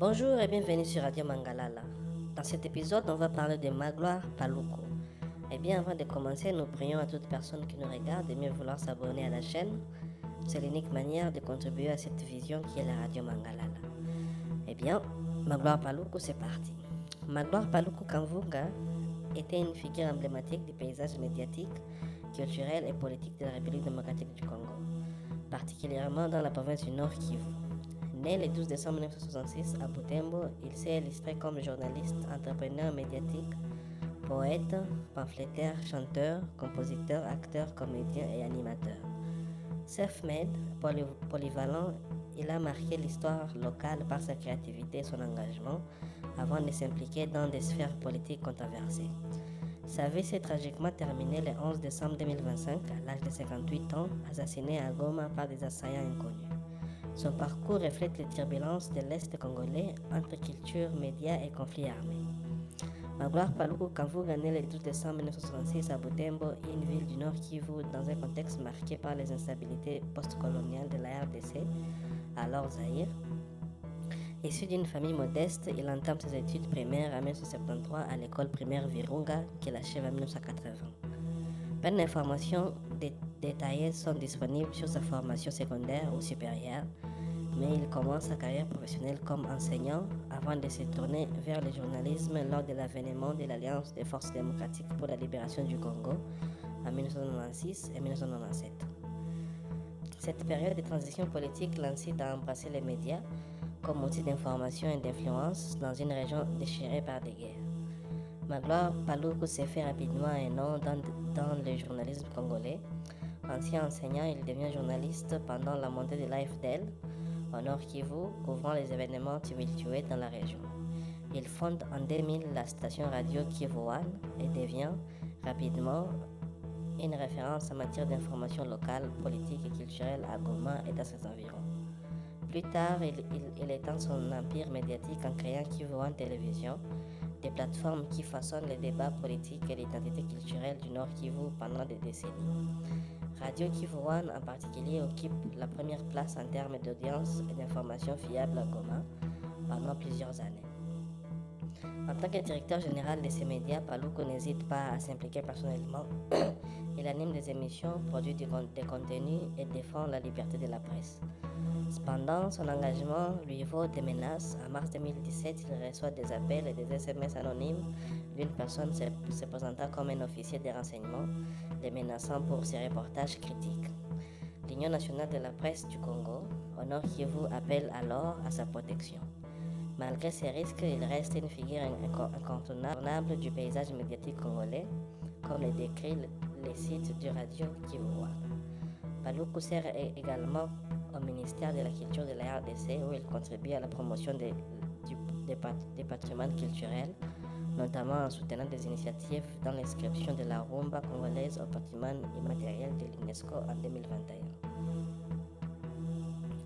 Bonjour et bienvenue sur Radio Mangalala. Dans cet épisode, on va parler de Magloire Paluku. Et bien avant de commencer, nous prions à toute personne qui nous regarde de mieux vouloir s'abonner à la chaîne. C'est l'unique manière de contribuer à cette vision qui est la Radio Mangalala. Eh bien, Magloire Paluku, c'est parti. Magloire Paluku Kamvunga était une figure emblématique du paysage médiatique, culturel et politique de la République démocratique du Congo, particulièrement dans la province du Nord Kivu. Né le 12 décembre 1966 à Butembo, il s'est illustré comme journaliste, entrepreneur médiatique, poète, pamphlétaire, chanteur, compositeur, acteur, comédien et animateur. Self-made, polyvalent, il a marqué l'histoire locale par sa créativité et son engagement avant de s'impliquer dans des sphères politiques controversées. Sa vie s'est tragiquement terminée le 11 décembre 2025 à l'âge de 58 ans, assassiné à Goma par des assaillants inconnus. Son parcours reflète les turbulences de l'Est congolais entre culture, médias et conflits armés. Magloire Paluku Kamvunga né le 12 décembre 1966 à Butembo, une ville du Nord Kivu, dans un contexte marqué par les instabilités postcoloniales de la RDC, alors Zaïre. Issu d'une famille modeste, il entame ses études primaires en 1973 à l'école primaire Virunga, qu'il achève en 1980. Peu d'informations détaillées sont disponibles sur sa formation secondaire ou supérieure, mais il commence sa carrière professionnelle comme enseignant avant de se tourner vers le journalisme lors de l'avènement de l'Alliance des forces démocratiques pour la libération du Congo en 1996 et 1997. Cette période de transition politique l'incite à embrasser les médias comme outil d'information et d'influence dans une région déchirée par des guerres. Magloire Paluku s'est fait rapidement un nom dans le journalisme congolais. Ancien enseignant, il devient journaliste pendant la montée de l'AFDL au Nord Kivu, couvrant les événements tumultueux dans la région. Il fonde en 2000 la station radio Kivu One et devient rapidement une référence en matière d'information locale, politique et culturelle à Goma et dans ses environs. Plus tard, il étend son empire médiatique en créant Kivu One Télévision, des plateformes qui façonnent les débats politiques et l'identité culturelle du Nord Kivu pendant des décennies. Radio Kivu One en particulier occupe la première place en termes d'audience et d'informations fiables à Goma pendant plusieurs années. En tant que directeur général de ces médias, Paluku n'hésite pas à s'impliquer personnellement. Il anime des émissions, produit des contenus et défend la liberté de la presse. Cependant, son engagement lui vaut des menaces. En mars 2017, il reçoit des appels et des SMS anonymes d'une personne se présentant comme un officier de renseignement, les menaçant pour ses reportages critiques. L'Union nationale de la presse du Congo, au Nord Kivu, appelle alors à sa protection. Malgré ces risques, il reste une figure incontournable du paysage médiatique congolais, comme le décrit le site du radio Kivu One. Paluku sert également au ministère de la Culture de la RDC, où il contribue à la promotion des patrimoines culturels, notamment en soutenant des initiatives dans l'inscription de la rumba congolaise au patrimoine immatériel de l'UNESCO en 2021.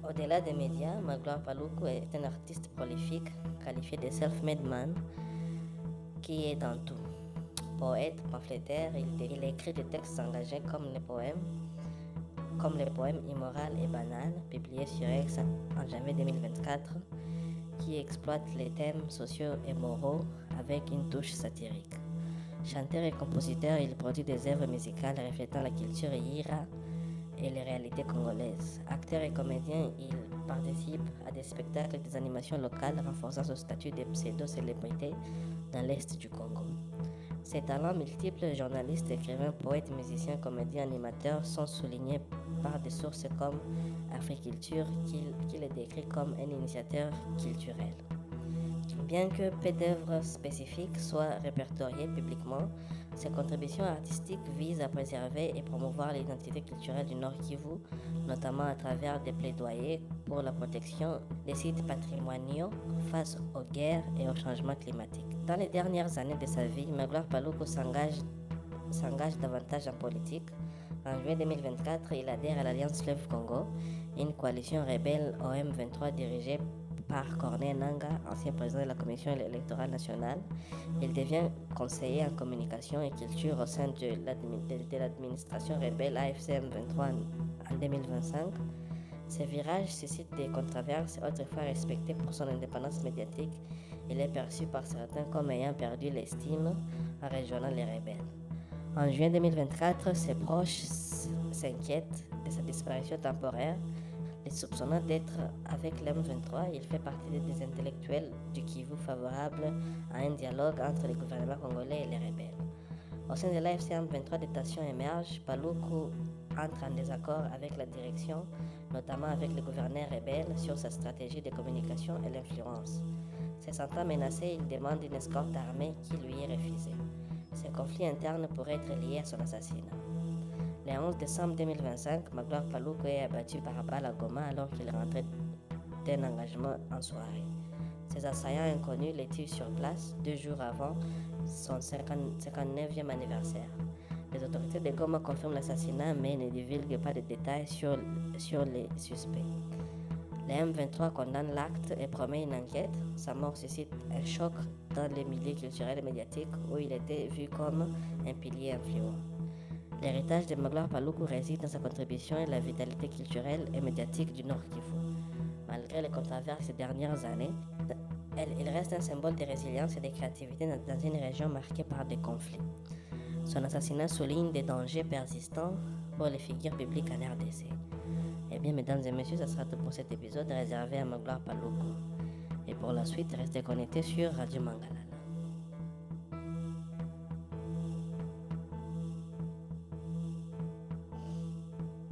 Au-delà des médias, Magloire Paluku est un artiste prolifique, qualifié de self-made man, qui est dans tout. Poète, pamphlétaire, il écrit des textes engagés comme les poèmes Immoral et Banal, publiés sur X en janvier 2024, qui exploitent les thèmes sociaux et moraux avec une touche satirique. Chanteur et compositeur, il produit des œuvres musicales reflétant la culture yira et les réalités congolaises. Acteur et comédien, il participe à des spectacles et des animations locales, renforçant son statut de pseudo-célébrité dans l'Est du Congo. Ses talents multiples, journaliste, écrivain, poète, musicien, comédien, animateur, sont soulignés par des sources comme Africulture, qui le décrit comme un initiateur culturel. Bien que peu d'œuvres spécifiques soient répertoriées publiquement, ses contributions artistiques visent à préserver et promouvoir l'identité culturelle du Nord Kivu, notamment à travers des plaidoyers pour la protection des sites patrimoniaux face aux guerres et au changement climatique. Dans les dernières années de sa vie, Magloire Paluku s'engage davantage en politique. En juillet 2024, il adhère à l'Alliance Fleuve Congo, une coalition rebelle OM23 dirigée par Corneille Nangaa, ancien président de la Commission électorale nationale. Il devient conseiller en communication et culture au sein de l'administration rebelle AFC M23 en 2025. Ces virages suscitent des controverses. Autrefois respecté pour son indépendance médiatique, il est perçu par certains comme ayant perdu l'estime en rejoignant les rebelles. En juin 2024, ses proches s'inquiètent de sa disparition temporaire. Les soupçonnant d'être avec l'M23, il fait partie des intellectuels du Kivu favorables à un dialogue entre le gouvernement congolais et les rebelles. Au sein de l'AFC M23, des tensions émergent. Paluku entre en désaccord avec la direction, notamment avec le gouverneur rebelle, sur sa stratégie de communication et l'influence. Se sentant menacé, il demande une escorte armée qui lui est refusée. Ces conflits internes pourraient être liés à son assassinat. Le 11 décembre 2025, Magloire Paluku est abattu par balle à Goma alors qu'il rentrait d'un engagement en soirée. Ses assaillants inconnus le tuent sur place 2 jours avant son 59e anniversaire. Les autorités de Goma confirment l'assassinat mais ne divulguent pas de détails sur les suspects. Le M23 condamne l'acte et promet une enquête. Sa mort suscite un choc dans les milieux culturels et médiatiques où il était vu comme un pilier influent. L'héritage de Magloire Paluku réside dans sa contribution et la vitalité culturelle et médiatique du Nord Kivu. Malgré les controverses des dernières années, il reste un symbole de résilience et de créativité dans une région marquée par des conflits. Son assassinat souligne des dangers persistants pour les figures publiques en RDC. Eh bien, mesdames et messieurs, ça sera tout pour cet épisode réservé à Magloire Paluku. Et pour la suite, restez connectés sur Radio Mangala.